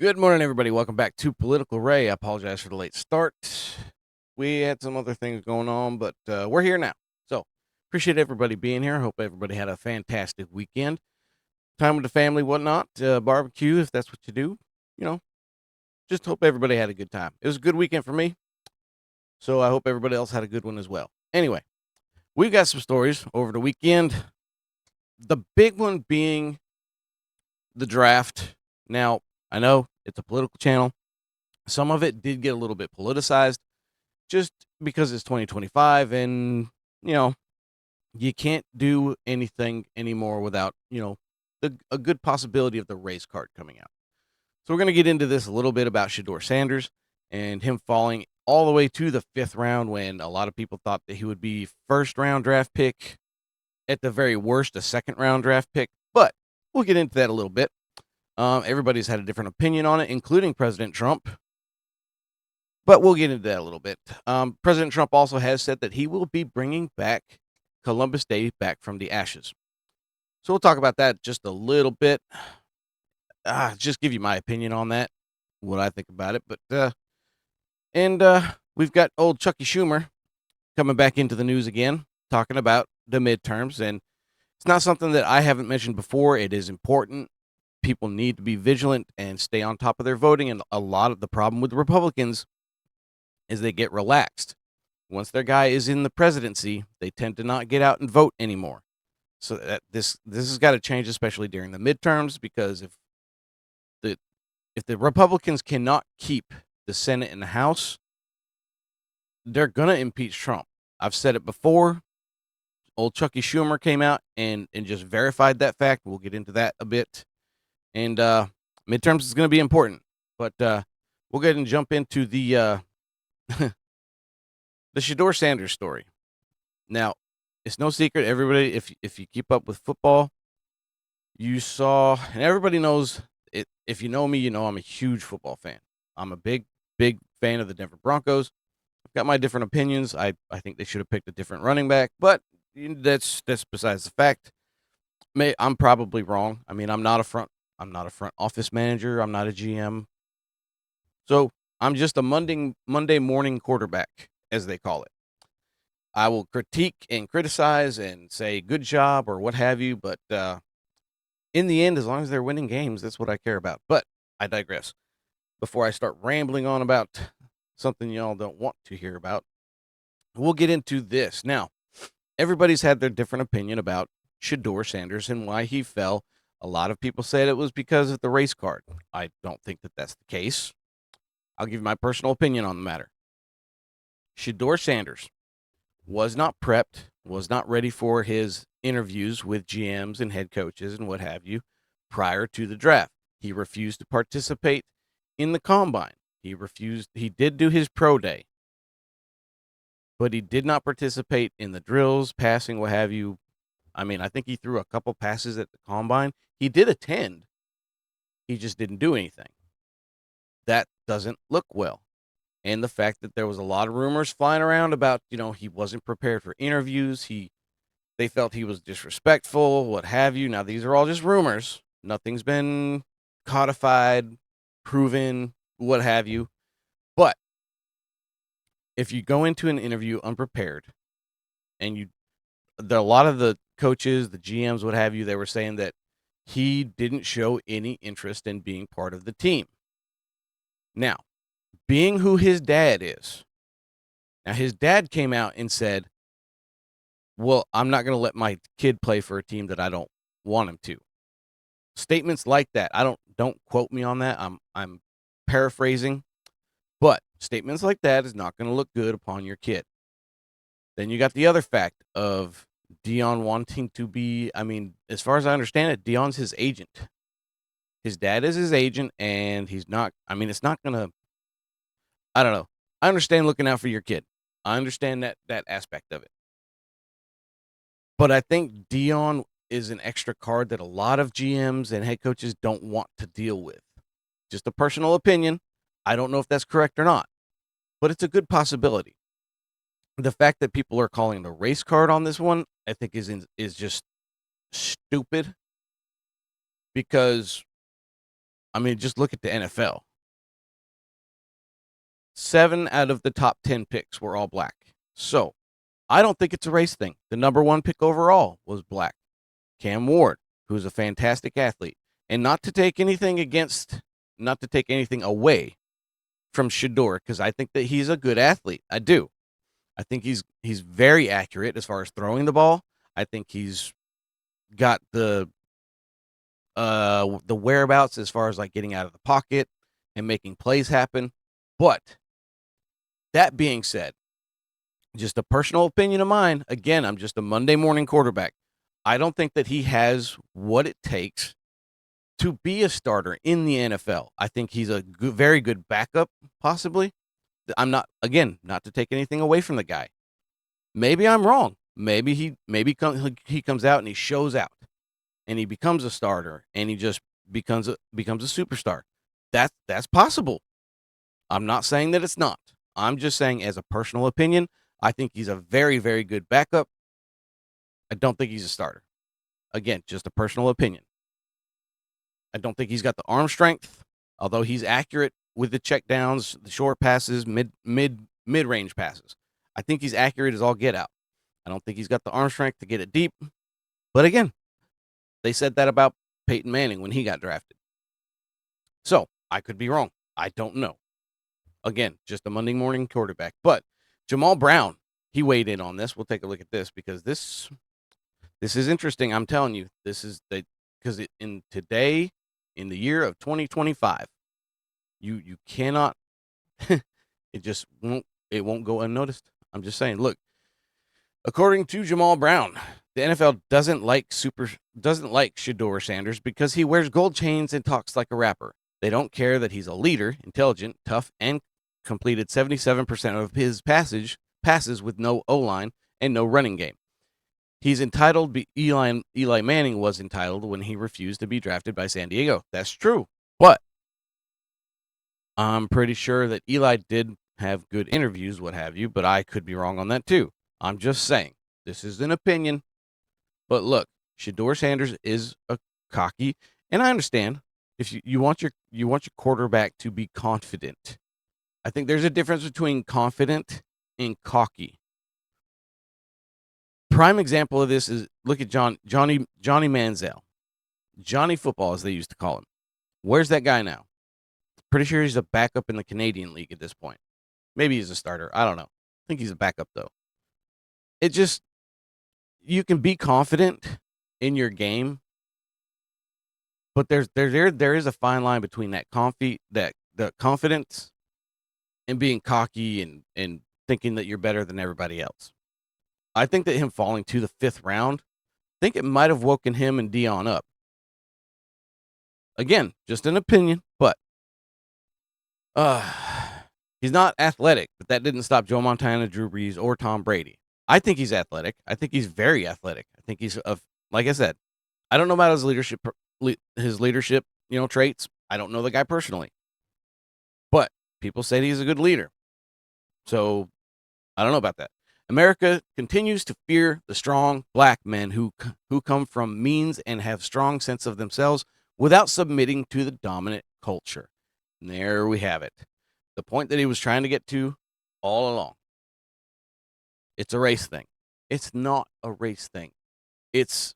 Good morning, everybody. Welcome back to Political Ray. I apologize for the late start. We had some other things going on, but we're here now. So appreciate everybody being here. Hope everybody had a fantastic weekend. Time with the family, whatnot. Barbecue, if that's what you do. You know, just hope everybody had a good time. It was a good weekend for me, so I hope everybody else had a good one as well. Anyway, we got some stories over the weekend. The big one being the draft. Now, I know it's a political channel. Some of it did get a little bit politicized just because it's 2025 and, you know, you can't do anything anymore without, a good possibility of the race card coming out. So we're going to get into this a little bit about Shedeur Sanders and him falling all the way to the 5th round when a lot of people thought that he would be first round draft pick, at the very worst, a second round draft pick. But we'll get into that a little bit. Everybody's had a different opinion on it, including President Trump. But we'll get into that a little bit. President Trump also has said that he will be bringing back Columbus Day back from the ashes. So we'll talk about that just a little bit. Just give you my opinion on that, what I think about it. But we've got old Chucky Schumer coming back into the news again, talking about the midterms. And it's not something that I haven't mentioned before. It is important. People need to be vigilant and stay on top of their voting. And a lot of the problem with the Republicans is they get relaxed. Once their guy is in the presidency, they tend to not get out and vote anymore. So this has got to change, especially during the midterms, because if the Republicans cannot keep the Senate and the House, they're gonna impeach Trump. I've said it before. Old Chucky Schumer came out and just verified that fact. We'll get into that a bit. And midterms is going to be important. But we'll go ahead and jump into the the Shedeur Sanders story. Now, it's no secret, everybody, if you keep up with football, you saw, and everybody knows it. If you know me, you know I'm a huge football fan. I'm a big fan of the Denver Broncos. I've got my different opinions. I think they should have picked a different running back, but that's besides the fact. I'm probably wrong. I mean, I'm not a front office manager. I'm not a GM. So I'm just a Monday morning quarterback, as they call it. I will critique and criticize and say good job or what have you, but in the end, as long as they're winning games, that's what I care about. But I digress. Before I start rambling on about something y'all don't want to hear about, we'll get into this. Now, everybody's had their different opinion about Shedeur Sanders and why he fell. A lot of people said it was because of the race card. I don't think that that's the case. I'll give you my personal opinion on the matter. Shedeur Sanders was not prepped, was not ready for his interviews with GMs and head coaches and what have you prior to the draft. He refused to participate in the combine. He did do his pro day, but he did not participate in the drills, passing, what have you. I mean, I think he threw a couple passes at the combine. He did attend. He just didn't do anything. That doesn't look well. And the fact that there was a lot of rumors flying around about, he wasn't prepared for interviews. They felt he was disrespectful, what have you. Now, these are all just rumors. Nothing's been codified, proven, what have you. But if you go into an interview unprepared and a lot of the coaches, the GMs, what have you, they were saying that he didn't show any interest in being part of the team. Now, being who his dad is, now his dad came out and said, well, I'm not going to let my kid play for a team that I don't want him to. Statements like that, don't quote me on that. I'm paraphrasing, but statements like that is not going to look good upon your kid. Then you got the other fact of Dion wanting to be, I mean, as far as I understand it, Dion's his agent. His dad is his agent, and he's not, I mean, it's not going to, I don't know. I understand looking out for your kid. I understand that aspect of it. But I think Dion is an extra card that a lot of GMs and head coaches don't want to deal with. Just a personal opinion. I don't know if that's correct or not, but it's a good possibility. The fact that people are calling the race card on this one, I think is just stupid, because I mean, just look at the NFL. 7 out of the top 10 picks were all black. So I don't think it's a race thing. The number 1 pick overall was black. Cam Ward, who's a fantastic athlete. And not to take anything away from Shedeur, because I think that he's a good athlete. I do. I think he's very accurate as far as throwing the ball. I think he's got the whereabouts as far as like getting out of the pocket and making plays happen. But that being said, just a personal opinion of mine, again, I'm just a Monday morning quarterback. I don't think that he has what it takes to be a starter in the NFL. I think he's a very good backup, possibly. I'm not to take anything away from the guy. Maybe I'm wrong. Maybe he comes out and he shows out and he becomes a starter and he just becomes a superstar. That's possible. I'm not saying that it's not. I'm just saying, as a personal opinion, I think he's a very, very good backup. I don't think he's a starter. Again, just a personal opinion. I don't think he's got the arm strength, although he's accurate with the checkdowns, the short passes, mid-range passes. I think he's accurate as all get out. I don't think he's got the arm strength to get it deep. But again, they said that about Peyton Manning when he got drafted. So I could be wrong. I don't know. Again, just a Monday morning quarterback. But Jamal Brown, he weighed in on this. We'll take a look at this because this is interesting. I'm telling you, this is because in the year of 2025, you cannot. It won't go unnoticed. I'm just saying. Look, according to Jamal Brown, the NFL doesn't like Shedeur Sanders because he wears gold chains and talks like a rapper. They don't care that he's a leader, intelligent, tough, and completed 77% of his passes with no O-line and no running game. He's entitled. Eli Manning was entitled when he refused to be drafted by San Diego. That's true, but I'm pretty sure that Eli did have good interviews, what have you, but I could be wrong on that too. I'm just saying, this is an opinion. But look, Shedeur Sanders is a cocky, and I understand if you want your quarterback to be confident. I think there's a difference between confident and cocky. Prime example of this is look at Johnny Manziel. Johnny Football, as they used to call him. Where's that guy now? Pretty sure he's a backup in the Canadian League at this point. Maybe he's a starter. I don't know. I think he's a backup, though. You can be confident in your game, but there is a fine line between the confidence and being cocky and thinking that you're better than everybody else. I think that him falling to the 5th round, I think it might have woken him and Dion up. Again, just an opinion, but he's not athletic, but that didn't stop Joe Montana, Drew Brees, or Tom Brady. I think he's athletic. I think he's very athletic. I think he's like I said, I don't know about his leadership traits. I don't know the guy personally, but people say he's a good leader. So I don't know about that. America continues to fear the strong black men who come from means and have strong sense of themselves without submitting to the dominant culture. And there we have it. The point that he was trying to get to all along. It's a race thing. It's not a race thing. It's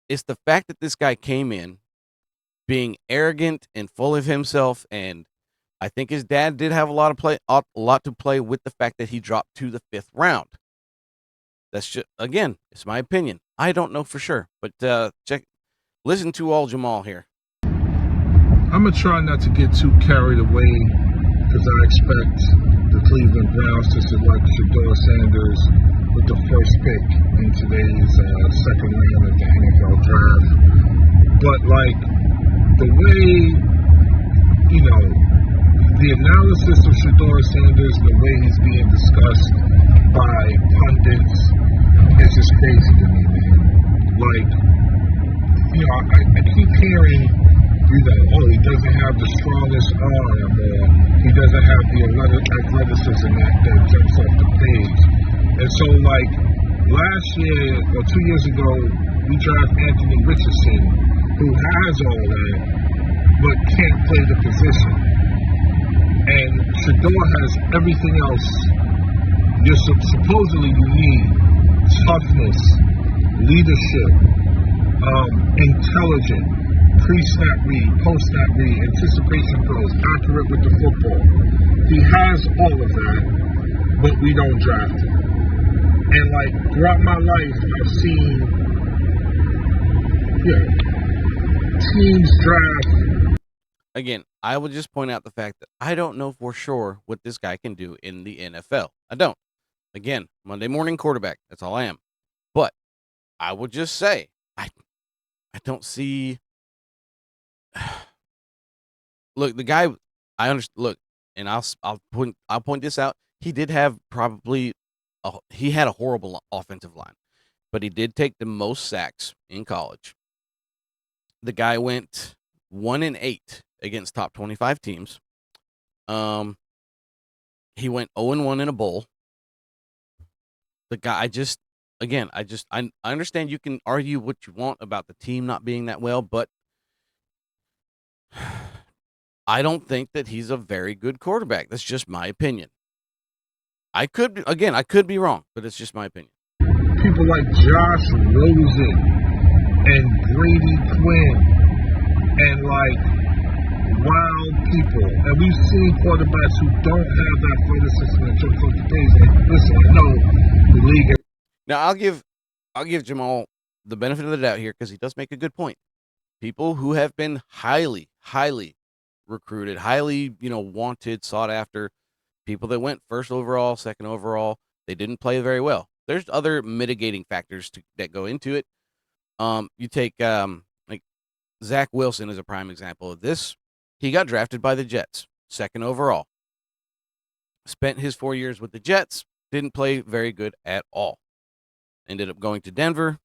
the fact that this guy came in being arrogant and full of himself, and I think his dad did have a lot to play with the fact that he dropped to the 5th round. That's just, again, it's my opinion. I don't know for sure, but listen to all Jamal here. I'm going to try not to get too carried away because I expect the Cleveland Browns to select Shedeur Sanders with the first pick in today's second round of the NFL draft. But, the way, the analysis of Shedeur Sanders, the way he's being discussed by pundits, is just crazy to me, man. I keep hearing, he doesn't have the strongest arm, or he doesn't have the athleticism that jumps off the page. And so, last year, or 2 years ago, we drafted Anthony Richardson, who has all that, but can't play the position. And Shedeur has everything else supposedly you need: toughness, leadership, intelligent, pre-snap read, post-snap read, anticipation throws, accurate with the football. He has all of that, but we don't draft him. And like throughout my life, I've seen teams draft. Again, I would just point out the fact that I don't know for sure what this guy can do in the NFL. I don't. Again, Monday morning quarterback. That's all I am. But I would just say I don't see. Look, the guy. I understand. Look, and I'll point this out. He did have he had a horrible offensive line, but he did take the most sacks in college. The guy went 1-8 against top 25 teams. He went 0-1 in a bowl. The guy, I understand you can argue what you want about the team not being that well, but I don't think that he's a very good quarterback. That's just my opinion. I could be wrong, but it's just my opinion. People like Josh Rosen and Brady Quinn and like wild people. And we've seen quarterbacks who don't have that athleticism and jump off the page. And listen, I know the league. Now I'll give Jamal the benefit of the doubt here because he does make a good point. People who have been highly recruited, highly, wanted, sought after, people that went first overall, second overall, they didn't play very well. There's other mitigating factors that go into it. You take like Zach Wilson is a prime example of this. He got drafted by the Jets, second overall. Spent his 4 years with the Jets, didn't play very good at all. Ended up going to Denver.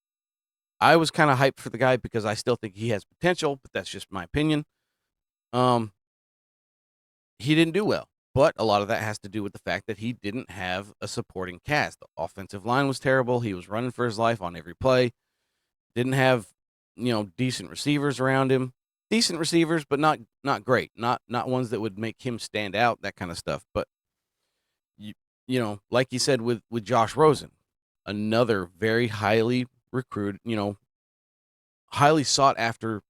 I was kind of hyped for the guy because I still think he has potential, but that's just my opinion. He didn't do well, but a lot of that has to do with the fact that he didn't have a supporting cast. The offensive line was terrible. He was running for his life on every play. Didn't have, decent receivers around him. Decent receivers, but not great. Not ones that would make him stand out, that kind of stuff. But like you said with Josh Rosen, another very highly recruited, highly sought after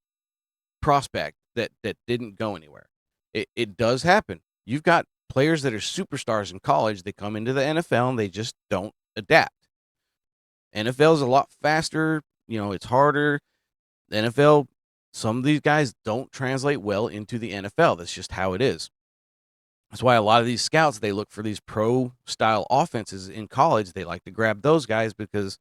prospect that didn't go anywhere. It does happen. You've got players that are superstars in college. They come into the NFL and they just don't adapt. NFL is a lot faster. It's harder. The NFL, some of these guys don't translate well into the NFL. That's just how it is. That's why a lot of these scouts, they look for these pro-style offenses in college. They like to grab those guys because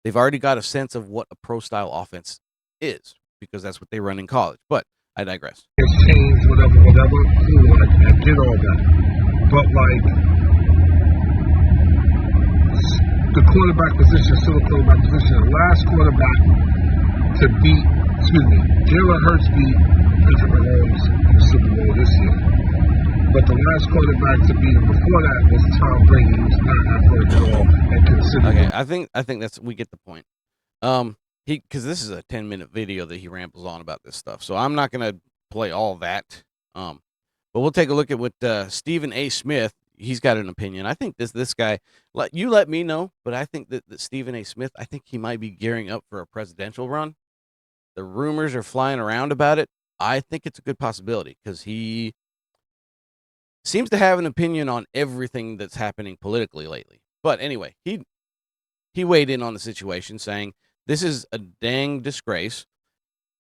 they've already got a sense of what a pro-style offense is because that's what they run in college. But I digress. It's changed, whatever. Cool, I get all that. But, like, the quarterback position, still a quarterback position. The last quarterback to beat, Jalen Hurts beat Patrick Mahomes in the Super Bowl this year. But the last quarterback to beat him before that was Tom Brady. He was not athletic at all and considered. Okay, I think we get the point. Because this is a 10-minute video that he rambles on about this stuff, so I'm not gonna play all that. But we'll take a look at what Stephen A. Smith. He's got an opinion. I think this guy. Let me know, but I think that Stephen A. Smith. I think he might be gearing up for a presidential run. The rumors are flying around about it. I think it's a good possibility because he seems to have an opinion on everything that's happening politically lately. But anyway, he weighed in on the situation, saying, "This is a dang disgrace.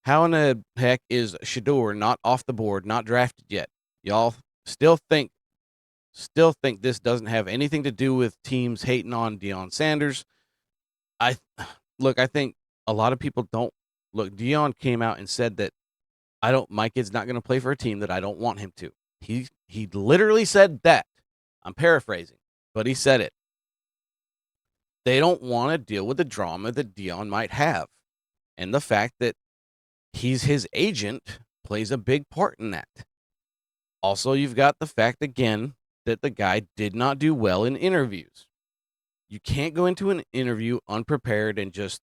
How in the heck is Shedeur not off the board, not drafted yet? Y'all still think this doesn't have anything to do with teams hating on Deion Sanders?" I think a lot of people don't look. Deion came out and said that my kid's not going to play for a team that I don't want him to. He literally said that. I'm paraphrasing, but he said it. They don't want to deal with the drama that Deion might have. And the fact that he's his agent plays a big part in that. Also, you've got the fact, again, that the guy did not do well in interviews. You can't go into an interview unprepared and just...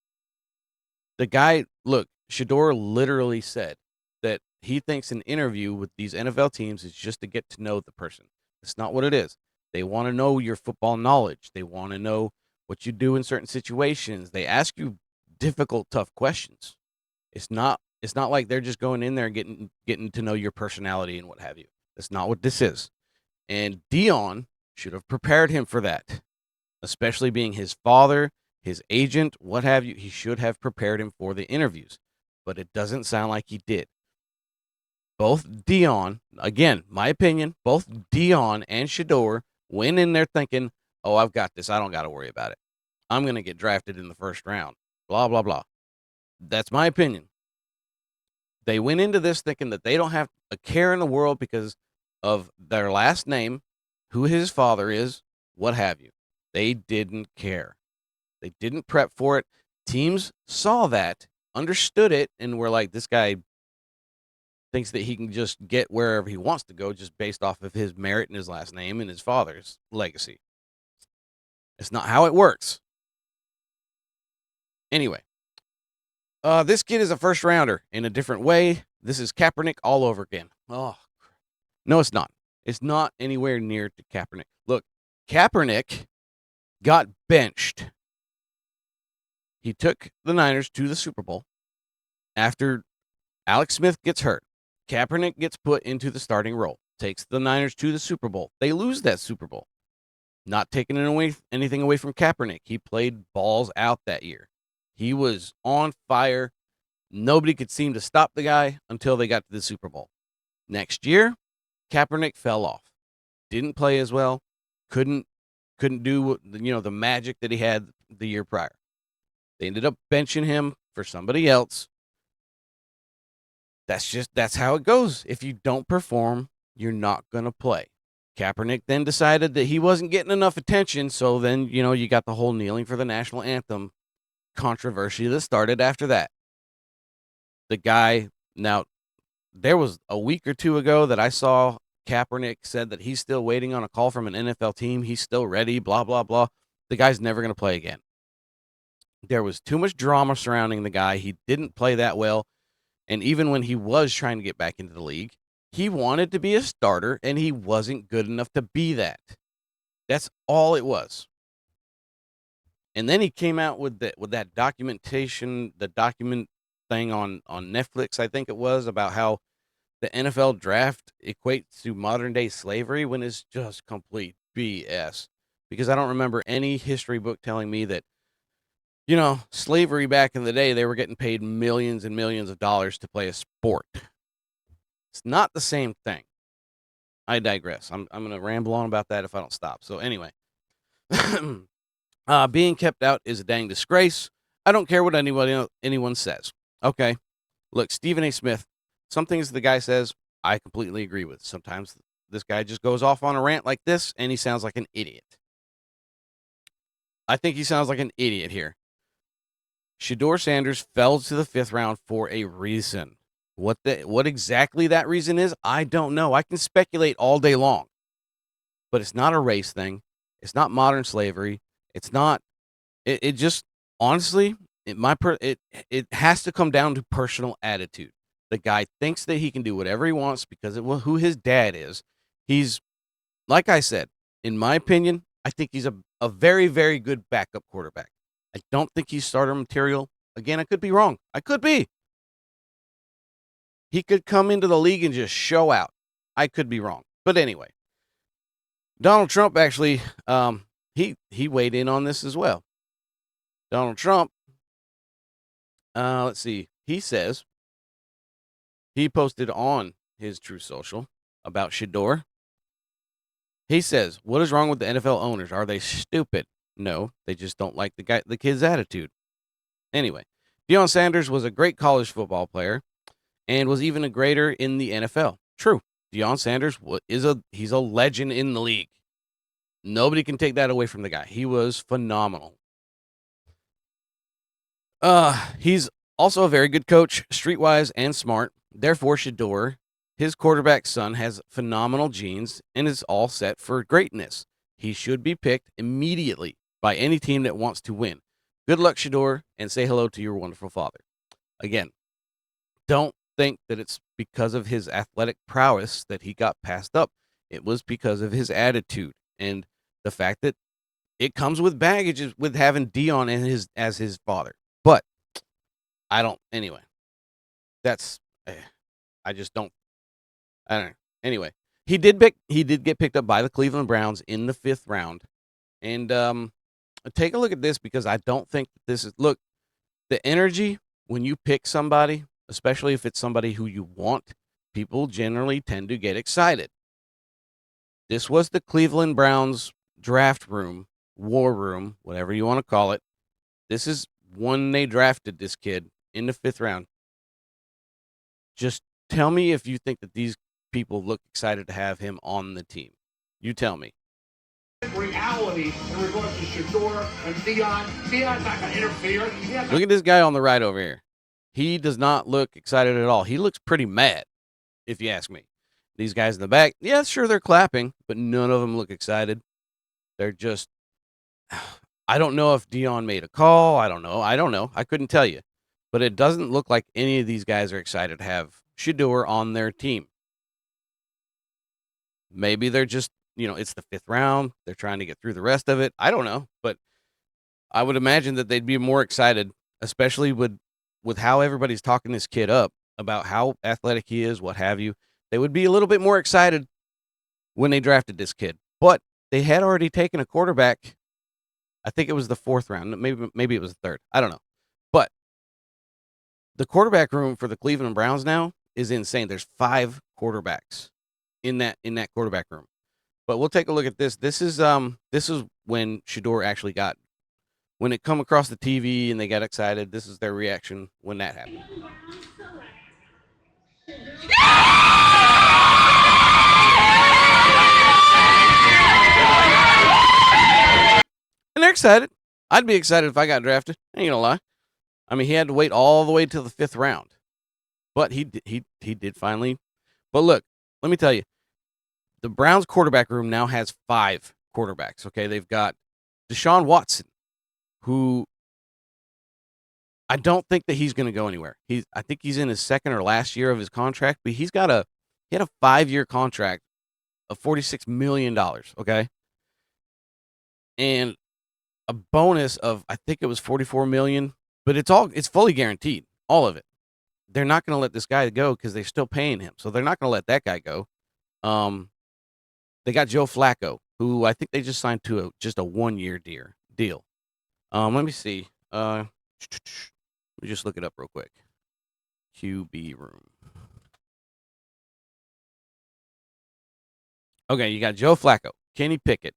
The guy, look, Shedeur literally said that he thinks an interview with these NFL teams is just to get to know the person. That's not what it is. They want to know your football knowledge. They want to know what you do in certain situations. They ask you difficult, tough questions. It's not like they're just going in there and getting to know your personality and what have you. That's not what this is. And Dion should have prepared him for that, especially being his father, his agent, what have you. He should have prepared him for the interviews, but it doesn't sound like he did. Both Dion, again, my opinion, both Dion and Shedeur went in there thinking, oh, I've got this. I don't got to worry about it. I'm going to get drafted in the first round. Blah, blah, blah. That's my opinion. They went into this thinking that they don't have a care in the world because of their last name, who his father is, what have you. They didn't care. They didn't prep for it. Teams saw that, understood it, and were like, this guy thinks that he can just get wherever he wants to go just based off of his merit and his last name and his father's legacy. It's not how it works. Anyway, this kid is a first rounder in a different way. This is Kaepernick all over again. Oh, no, it's not. It's not anywhere near to Kaepernick. Look, Kaepernick got benched. He took the Niners to the Super Bowl after Alex Smith gets hurt. Kaepernick gets put into the starting role, takes the Niners to the Super Bowl. They lose that Super Bowl. Not taking anything away from Kaepernick. He played balls out that year. He was on fire. Nobody could seem to stop the guy until they got to the Super Bowl. Next year, Kaepernick fell off. Didn't play as well. Couldn't do the magic that he had the year prior. They ended up benching him for somebody else. That's how it goes. If you don't perform, you're not going to play. Kaepernick then decided that he wasn't getting enough attention, so then, you got the whole kneeling for the national anthem controversy that started after that. The guy, now, there was a week or two ago that I saw Kaepernick said that he's still waiting on a call from an NFL team. He's still ready, blah, blah, blah. The guy's never going to play again. There was too much drama surrounding the guy. He didn't play that well. And even when he was trying to get back into the league, he wanted to be a starter, and he wasn't good enough to be that. That's all it was. And then he came out with that documentation, the document thing on Netflix, I think it was, about how the NFL draft equates to modern day slavery when it's just complete BS. Because I don't remember any history book telling me that, slavery back in the day, they were getting paid millions and millions of dollars to play a sport. It's not the same thing. I digress. I'm going to ramble on about that if I don't stop. So anyway, being kept out is a dang disgrace. I don't care what anyone says. Okay, look, Stephen A. Smith, some things the guy says, I completely agree with. Sometimes this guy just goes off on a rant like this, and he sounds like an idiot. I think he sounds like an idiot here. Shedeur Sanders fell to the 5th round for a reason. What exactly that reason is, I don't know. I can speculate all day long. But it's not a race thing. It's not modern slavery. It's not. It just, honestly, it has to come down to personal attitude. The guy thinks that he can do whatever he wants because of who his dad is. He's, like I said, in my opinion, I think he's a very, very good backup quarterback. I don't think he's starter material. Again, I could be wrong. I could be. He could come into the league and just show out. I could be wrong. But anyway, Donald Trump actually, he weighed in on this as well. Donald Trump, let's see. He says, he posted on his True Social about Shedeur. He says, what is wrong with the NFL owners? Are they stupid? No, they just don't like the kid's attitude. Anyway, Deion Sanders was a great college football player and was even a greater in the NFL. True. Deion Sanders he's a legend in the league. Nobody can take that away from the guy. He was phenomenal. He's also a very good coach, streetwise and smart. Therefore, Shedeur, his quarterback's son, has phenomenal genes and is all set for greatness. He should be picked immediately by any team that wants to win. Good luck, Shedeur, and say hello to your wonderful father. Again, don't think that it's because of his athletic prowess that he got passed up. It was because of his attitude and the fact that it comes with baggage with having Dion as his father. But I don't. Anyway, that's. I just don't. I don't know. Anyway, he did get picked up by the Cleveland Browns in the 5th round, and take a look at this because I don't think that this is look the energy when you pick somebody, especially if it's somebody who you want. People generally tend to get excited. This was the Cleveland Browns draft room, war room, whatever you want to call it. This is when they drafted this kid in the 5th round. Just tell me if you think that these people look excited to have him on the team. You tell me. Reality in regards to Shedeur and Dion. Dion's not going to interfere. Look at this guy on the right over here. He does not look excited at all. He looks pretty mad, if you ask me. These guys in the back, yeah, sure, they're clapping, but none of them look excited. They're just, I don't know if Dion made a call. I don't know. I couldn't tell you. But it doesn't look like any of these guys are excited to have Shedeur on their team. Maybe they're just, it's the 5th round. They're trying to get through the rest of it. I don't know. But I would imagine that they'd be more excited, especially with how everybody's talking this kid up about how athletic he is, what have you. They would be a little bit more excited when they drafted this kid. But they had already taken a quarterback. I think it was the 4th round. Maybe it was the 3rd. I don't know. But the quarterback room for the Cleveland Browns now is insane. There's 5 quarterbacks in that quarterback room. But we'll take a look at this. This is when Shedeur actually when it come across the TV and they got excited. This is their reaction when that happened. And they're excited. I'd be excited if I got drafted. I ain't gonna lie. I mean, he had to wait all the way till the 5th round, but he did finally. But look, let me tell you, the Browns quarterback room now has 5 quarterbacks. Okay, they've got Deshaun Watson, who I don't think that he's going to go anywhere. I think he's in his 2nd or last year of his contract, but he had a 5-year contract of $46 million. Okay, and a bonus of I think it was $44 million, but it's fully guaranteed, all of it. They're not going to let this guy go because they're still paying him, so they're not going to let that guy go. They got Joe Flacco, who I think they just signed to just a 1-year deal. Let me see. Let me just look it up real quick. QB room. Okay, you got Joe Flacco, Kenny Pickett,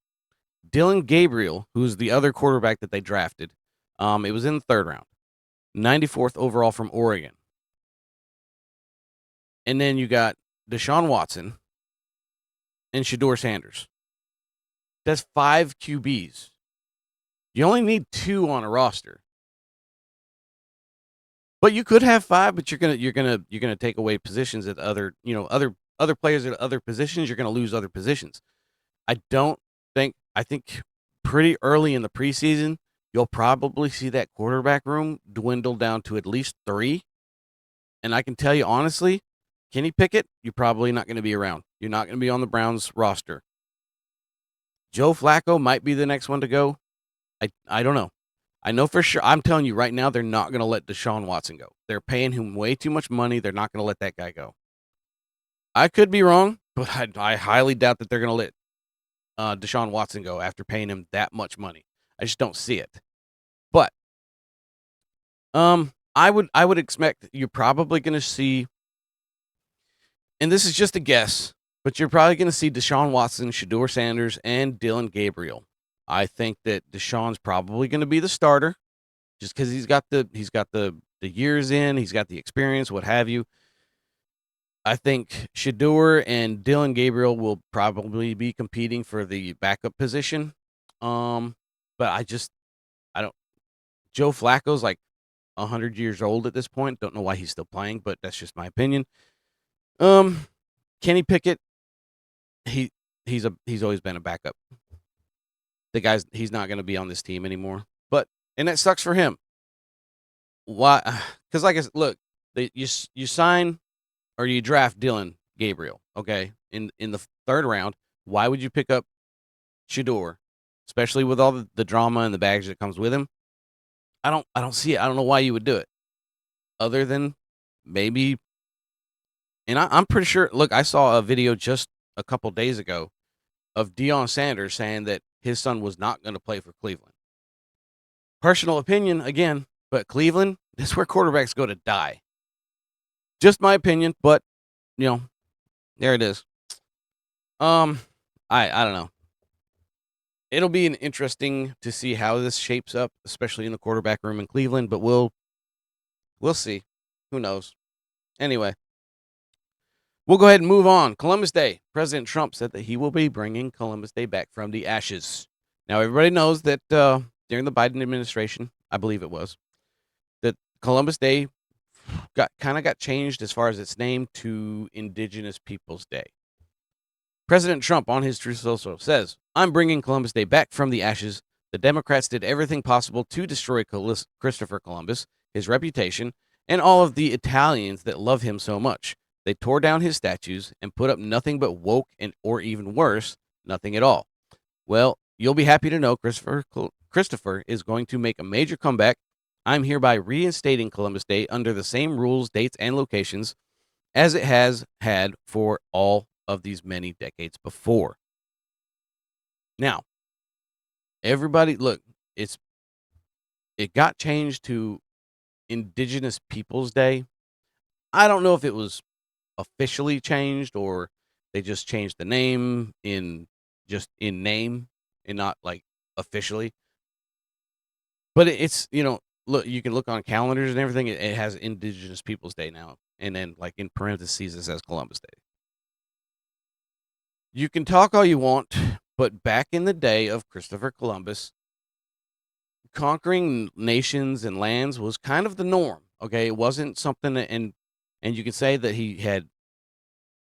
Dylan Gabriel, who's the other quarterback that they drafted. It was in the 3rd round. 94th overall from Oregon. And then you got Deshaun Watson and Shedeur Sanders. That's 5 QBs. You only need 2 on a roster. But you could have 5, but you're gonna take away positions at other players at other positions. You're gonna lose other positions. I think pretty early in the preseason, you'll probably see that quarterback room dwindle down to at least 3. And I can tell you honestly, Kenny Pickett, you're probably not going to be around. You're not going to be on the Browns roster. Joe Flacco might be the next one to go. I don't know. I know for sure. I'm telling you right now, they're not going to let Deshaun Watson go. They're paying him way too much money. They're not going to let that guy go. I could be wrong, but I highly doubt that they're going to let Deshaun Watson go after paying him that much money. I just don't see it. But I would expect you're probably going to see, and this is just a guess, but you're probably going to see Deshaun Watson, Shedeur Sanders, and Dylan Gabriel. I think that Deshaun's probably going to be the starter, just because he's got the years in, he's got the experience, what have you. I think Shedeur and Dylan Gabriel will probably be competing for the backup position. But I don't. Joe Flacco's like 100 years old at this point. Don't know why he's still playing, but that's just my opinion. Kenny Pickett, he's always been a backup. He's not going to be on this team anymore. And that sucks for him. Why? Because like I said, look, you sign or you draft Dylan Gabriel, okay, in the third round, why would you pick up Shedeur, especially with all the drama and the baggage that comes with him? I don't see it. I don't know why you would do it, other than maybe. And I'm pretty sure. Look, I saw a video just a couple days ago of Shedeur Sanders saying that his son was not going to play for Cleveland. Personal opinion again, but Cleveland, that's where quarterbacks go to die. Just my opinion, but you know, there it is. I don't know. It'll be an interesting to see how this shapes up, especially in the quarterback room in Cleveland, but we'll see. Who knows? Anyway, we'll go ahead and move on. Columbus Day. President Trump said that he will be bringing Columbus Day back from the ashes. Now, everybody knows that during the Biden administration, I believe it was, that Columbus Day got changed as far as its name to Indigenous Peoples Day. President Trump on his Truth Social says, "I'm bringing Columbus Day back from the ashes. The Democrats did everything possible to destroy Christopher Columbus, his reputation, and all of the Italians that love him so much. They tore down his statues and put up nothing but woke and, or even worse, nothing at all. Well, you'll be happy to know Christopher is going to make a major comeback. I'm hereby reinstating Columbus Day under the same rules, dates, and locations as it has had for all of these many decades before." Now, everybody, look, it got changed to Indigenous Peoples Day. I don't know if it was officially changed or they just changed the name in name and not like officially. But it's, look, you can look on calendars and everything. It has Indigenous Peoples Day now. And then like in parentheses, it says Columbus Day. You can talk all you want, but back in the day of Christopher Columbus, conquering nations and lands was kind of the norm. Okay, it wasn't something and you could say that he had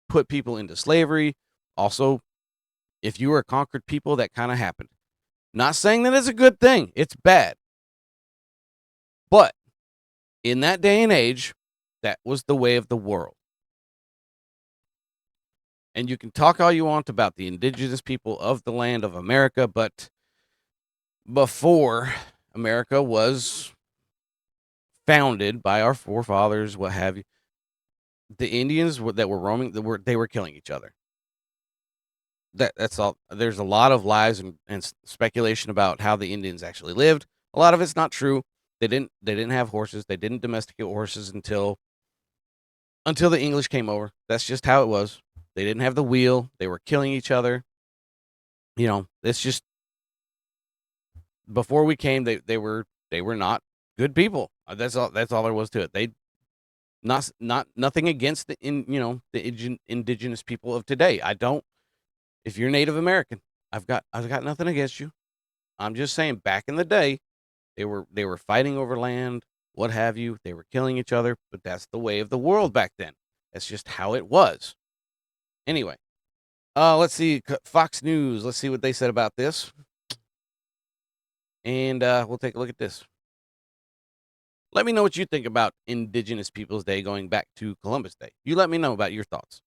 put people into slavery. Also, if you were a conquered people, that kind of happened. Not saying that it's a good thing. It's bad. But in that day and age, that was the way of the world. And you can talk all you want about the indigenous people of the land of America, but before America was founded by our forefathers, what have you, the Indians that were roaming, they were killing each other. That's all. There's a lot of lies and speculation about how the Indians actually lived. A lot of it's not true. They didn't have horses. They didn't domesticate horses until the English came over. That's just how it was. They didn't have the wheel. They were killing each other. It's just before we came, they were not good people. That's all there was to it. They nothing against the indigenous people of today. I don't. If you're Native American, I've got nothing against you. I'm just saying back in the day, they were fighting over land, what have you. They were killing each other, but that's the way of the world back then. That's just how it was. Anyway, let's see Fox News. Let's see what they said about this. And we'll take a look at this. Let me know what you think about Indigenous Peoples Day going back to Columbus Day. You let me know about your thoughts.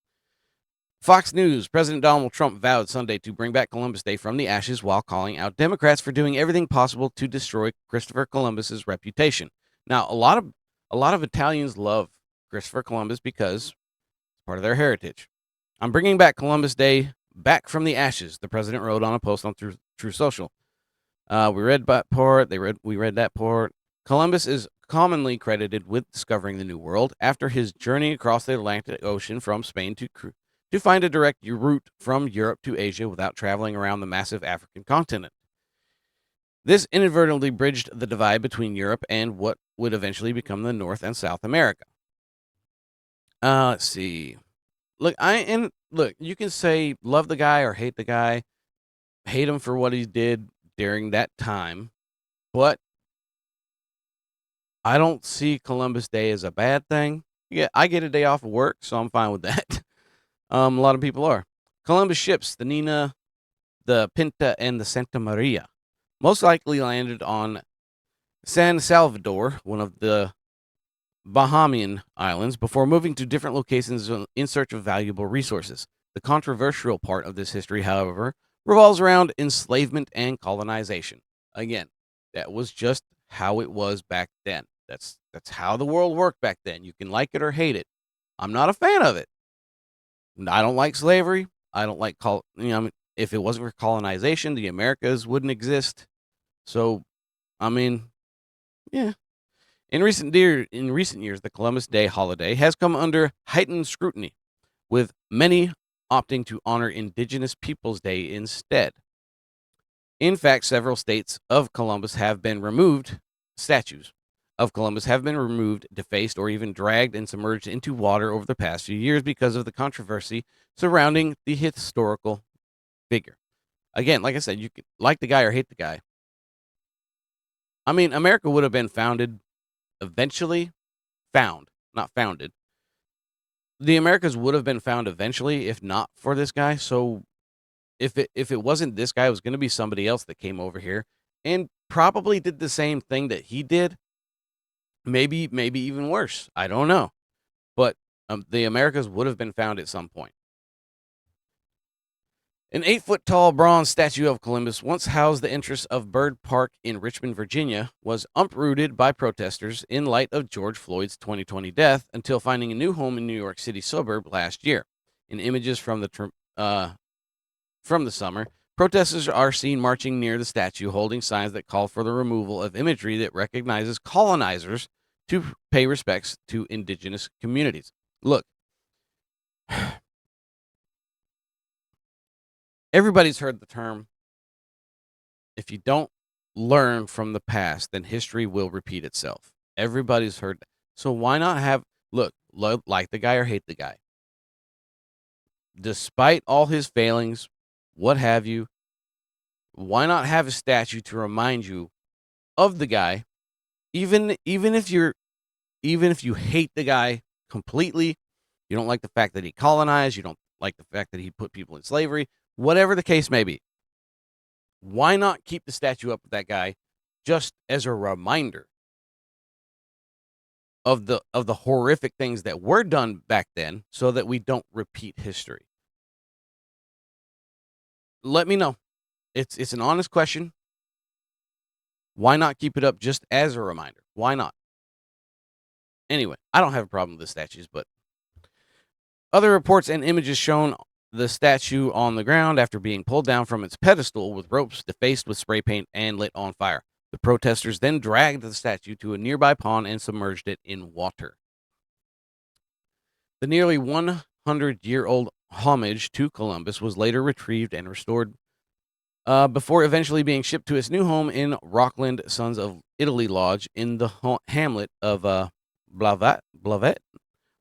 Fox News, President Donald Trump vowed Sunday to bring back Columbus Day from the ashes while calling out Democrats for doing everything possible to destroy Christopher Columbus's reputation. Now, a lot of Italians love Christopher Columbus because it's part of their heritage. "I'm bringing back Columbus Day back from the ashes," the president wrote on a post on True Social. We read that part. We read that part. Columbus is commonly credited with discovering the New World after his journey across the Atlantic Ocean from Spain to find a direct route from Europe to Asia without traveling around the massive African continent. This inadvertently bridged the divide between Europe and what would eventually become the North and South America. Let's see. Look, you can say love the guy or hate the guy, hate him for what he did during that time, but I don't see Columbus Day as a bad thing. Yeah, I get a day off of work, so I'm fine with that. A lot of people are. Columbus ships, the Nina, the Pinta, and the Santa Maria, most likely landed on San Salvador, one of the Bahamian Islands before moving to different locations in search of valuable resources. The controversial part of this history, however, revolves around enslavement and colonization. Again, that was just how it was back then. That's how the world worked back then. You can like it or hate it. I'm not a fan of it. I don't like slavery. I don't like if it wasn't for colonization, the Americas wouldn't exist. So, I mean, yeah. In recent years, the Columbus Day holiday has come under heightened scrutiny, with many opting to honor Indigenous Peoples Day instead. In fact, several states of Columbus have been removed, statues of Columbus have been removed, defaced, or even dragged and submerged into water over the past few years because of the controversy surrounding the historical figure. Again, like I said, you can like the guy or hate the guy. I mean, America would have been founded eventually, not founded. The Americas would have been found eventually if not for this guy. So if it wasn't this guy, it was going to be somebody else that came over here and probably did the same thing that he did. Maybe even worse. I don't know. But the Americas would have been found at some point. An 8-foot tall bronze statue of Columbus, once housed the interests of Bird Park in Richmond, Virginia, was uprooted by protesters in light of George Floyd's 2020 death until finding a new home in New York City suburb last year. In images from the summer, protesters are seen marching near the statue, holding signs that call for the removal of imagery that recognizes colonizers to pay respects to indigenous communities. Look, everybody's heard the term, if you don't learn from the past, then history will repeat itself. Everybody's heard that. So why not like the guy or hate the guy? Despite all his failings, what have you, why not have a statue to remind you of the guy, even if you hate the guy completely, you don't like the fact that he colonized, you don't like the fact that he put people in slavery, whatever the case may be. Why not keep the statue up of that guy just as a reminder of the horrific things that were done back then so that we don't repeat history? Let me know. It's an honest question. Why not keep it up just as a reminder? Why not? Anyway, I don't have a problem with the statues, but other reports and images shown the statue on the ground after being pulled down from its pedestal with ropes defaced with spray paint and lit on fire. The protesters then dragged the statue to a nearby pond and submerged it in water. The nearly 100-year-old homage to Columbus was later retrieved and restored before eventually being shipped to its new home in Rockland Sons of Italy Lodge in the hamlet of Blavet,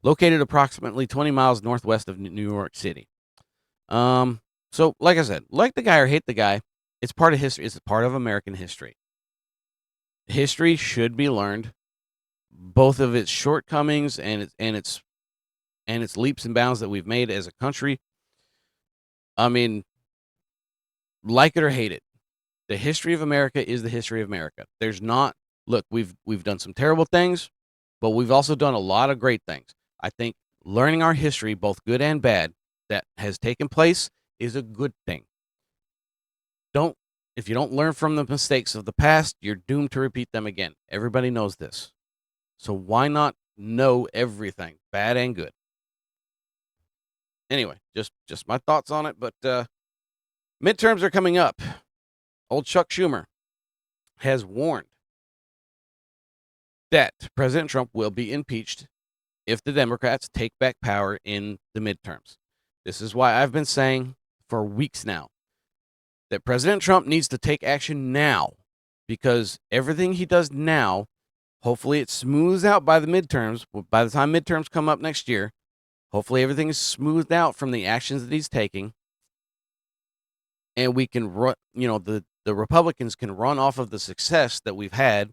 located approximately 20 miles northwest of New York City. So like I said, like the guy or hate the guy, it's part of history. It's a part of American history. History should be learned, both of its shortcomings and its leaps and bounds that we've made as a country. I mean, like it or hate it, the history of America is the history of America. There's not look, we've done some terrible things, but we've also done a lot of great things. I think learning our history, both good and bad, that has taken place is a good thing. If you don't learn from the mistakes of the past, you're doomed to repeat them again. Everybody knows this. So why not know everything, bad and good? Anyway, just my thoughts on it, but midterms are coming up. Old Chuck Schumer has warned that President Trump will be impeached if the Democrats take back power in the midterms. This is why I've been saying for weeks now that President Trump needs to take action now, because everything he does now, hopefully it smooths out by the midterms. By the time midterms come up next year, hopefully everything is smoothed out from the actions that he's taking, and we can run, the Republicans can run off of the success that we've had,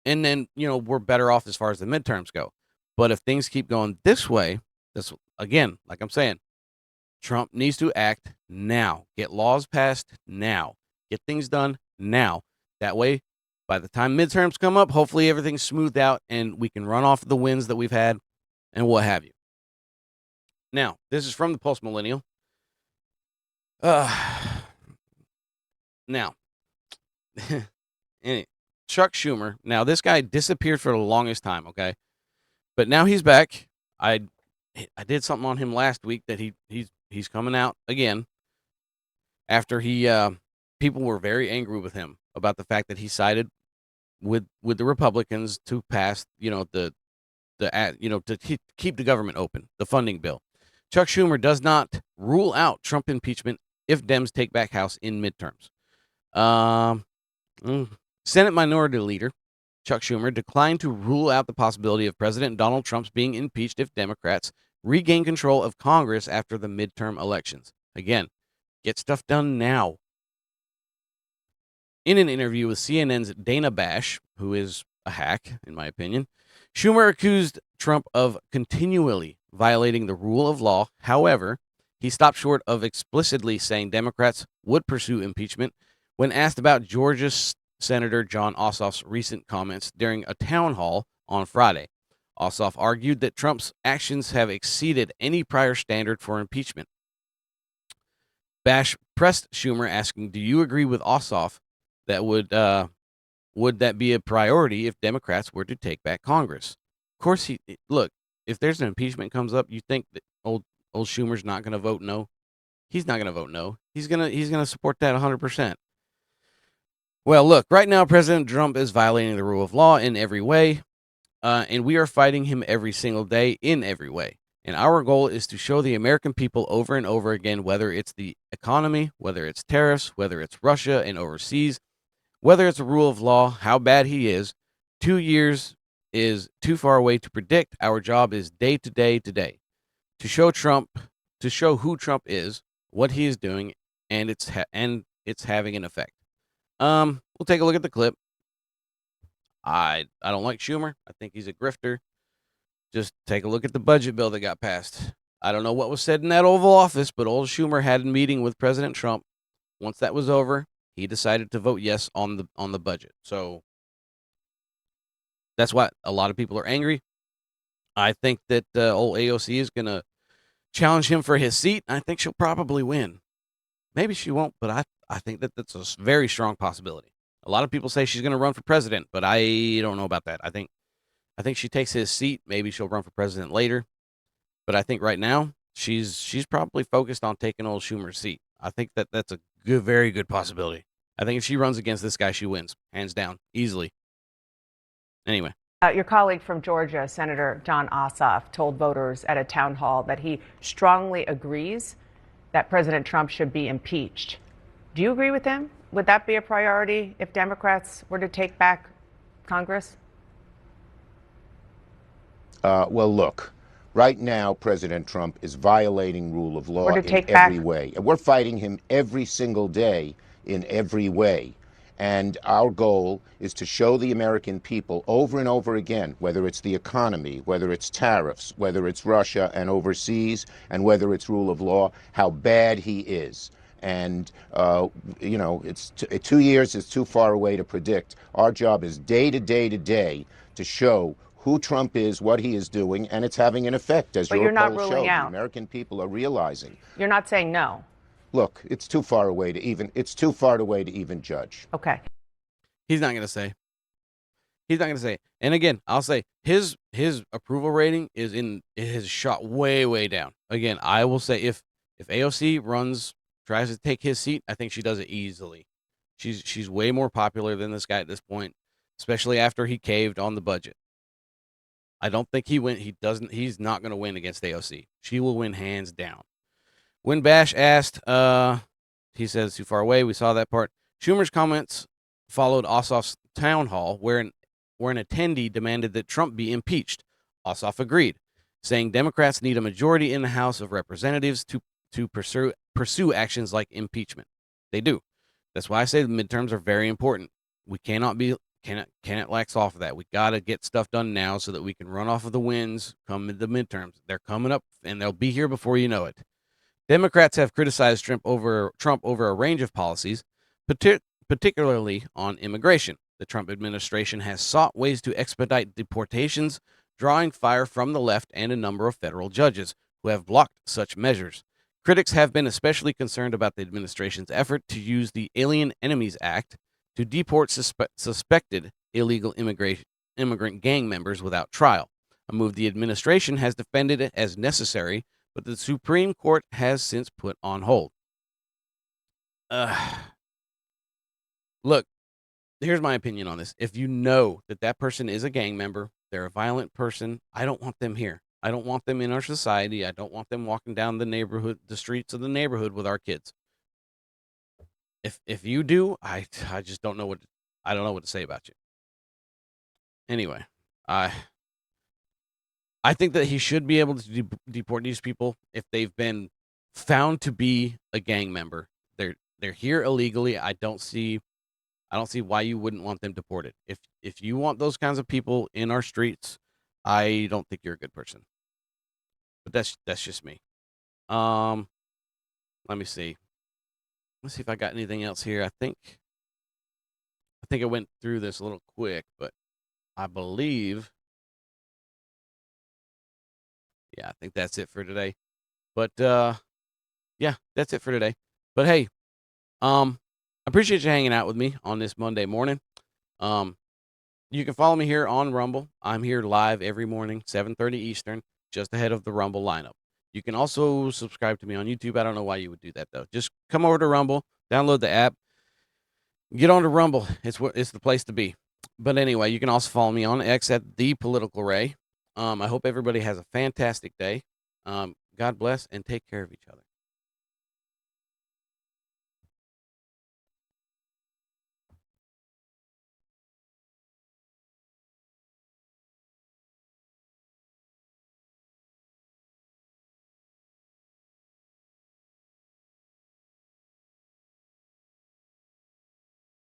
and then, we're better off as far as the midterms go. But if things keep going this way, this again, like I'm saying, Trump needs to act now. Get laws passed now. Get things done now. That way, By the time midterms come up, hopefully everything's smoothed out and we can run off the wins that we've had and what have you. Now, this is from the Post Millennial. Now, Chuck Schumer. Now, this guy disappeared for the longest time, okay? But now he's back. I did something on him last week that he's coming out again after people were very angry with him about the fact that he sided with the Republicans to pass, to keep the government open, the funding bill. Chuck Schumer does not rule out Trump impeachment if Dems take back House in midterms. Senate Minority Leader Chuck Schumer declined to rule out the possibility of President Donald Trump's being impeached if Democrats regain control of Congress after the midterm elections. Again, get stuff done now. In an interview with CNN's Dana Bash, who is a hack, in my opinion, Schumer accused Trump of continually violating the rule of law. However, he stopped short of explicitly saying Democrats would pursue impeachment when asked about Georgia Senator Jon Ossoff's recent comments during a town hall on Friday. Ossoff argued that Trump's actions have exceeded any prior standard for impeachment. Bash pressed Schumer, asking, "Do you agree with Ossoff that would that be a priority if Democrats were to take back Congress?" Of course, look. If there's an impeachment comes up, you think that old Schumer's not going to vote no? He's not going to vote no. He's gonna support that 100%. Well, look, right now, President Trump is violating the rule of law in every way, and we are fighting him every single day in every way. And our goal is to show the American people over and over again, whether it's the economy, whether it's tariffs, whether it's Russia and overseas, whether it's a rule of law, how bad he is. 2 years is too far away to predict. Our job is day to day today to show who Trump is, what he is doing, and it's having an effect. We'll take a look at the clip. I don't like Schumer. I think he's a grifter. Just take a look at the budget bill that got passed. I don't know what was said in that Oval Office, but old Schumer had a meeting with President Trump. Once that was over, he decided to vote yes on the budget. So that's why a lot of people are angry. I think that old AOC is going to challenge him for his seat. I think she'll probably win. Maybe she won't, but I think that that's a very strong possibility. A lot of people say she's going to run for president, but I don't know about that. I think she takes his seat. Maybe she'll run for president later. But I think right now she's probably focused on taking old Schumer's seat. I think that that's a very good possibility. I think if she runs against this guy, she wins, hands down, easily. Anyway. Your colleague from Georgia, Senator Jon Ossoff, told voters at a town hall that he strongly agrees that President Trump should be impeached. Do you agree with him? Would that be a priority if Democrats were to take back Congress? Well, look, right now, President Trump is violating rule of law in every way. And we're fighting him every single day in every way. And our goal is to show the American people over and over again, whether it's the economy, whether it's tariffs, whether it's Russia and overseas, and whether it's rule of law, how bad he is. And, it's 2 years is too far away to predict. Our job is day to day to day to show who Trump is, what he is doing, and it's having an effect, as your polls show. The American people are realizing. You're not saying no. Look, it's too far away to even judge. Okay. He's not going to say. And again, I'll say his approval rating has shot way down. Again, I will say if AOC tries to take his seat, I think she does it easily. She's way more popular than this guy at this point, especially after he caved on the budget. I don't think he's not going to win against AOC. She will win hands down. When Bash asked, he says too far away. We saw that part. Schumer's comments followed Ossoff's town hall, where an attendee demanded that Trump be impeached. Ossoff agreed, saying Democrats need a majority in the House of Representatives to pursue actions like impeachment. They do. That's why I say the midterms are very important. We cannot lax off of that. We got to get stuff done now so that we can run off of the wins come the midterms. They're coming up, and they'll be here before you know it. Democrats have criticized Trump over a range of policies, particularly on immigration. The Trump administration has sought ways to expedite deportations, drawing fire from the left and a number of federal judges who have blocked such measures. Critics have been especially concerned about the administration's effort to use the Alien Enemies Act to deport suspected illegal immigrant gang members without trial, a move the administration has defended as necessary, but the Supreme Court has since put on hold. Look, here's my opinion on this. If you know that that person is a gang member, they're a violent person, I don't want them here. I don't want them in our society. I don't want them walking down the streets of the neighborhood with our kids. If you do, I just don't know what to say about you. Anyway, I think that he should be able to deport these people if they've been found to be a gang member. They're here illegally. I don't see why you wouldn't want them deported. If you want those kinds of people in our streets, I don't think you're a good person. But that's just me. Let me see. Let's see if I got anything else here. I think I went through this a little quick, but I believe, yeah, I think that's it for today. But yeah, that's it for today. But hey, I appreciate you hanging out with me on this Monday morning. You can follow me here on Rumble. I'm here live every morning, 7:30 Eastern, just ahead of the Rumble lineup. You can also subscribe to me on YouTube. I don't know why you would do that, though. Just come over to Rumble, download the app, get on to Rumble. It's the place to be. But anyway, you can also follow me on X at The Political Ray. I hope everybody has a fantastic day. God bless and take care of each other.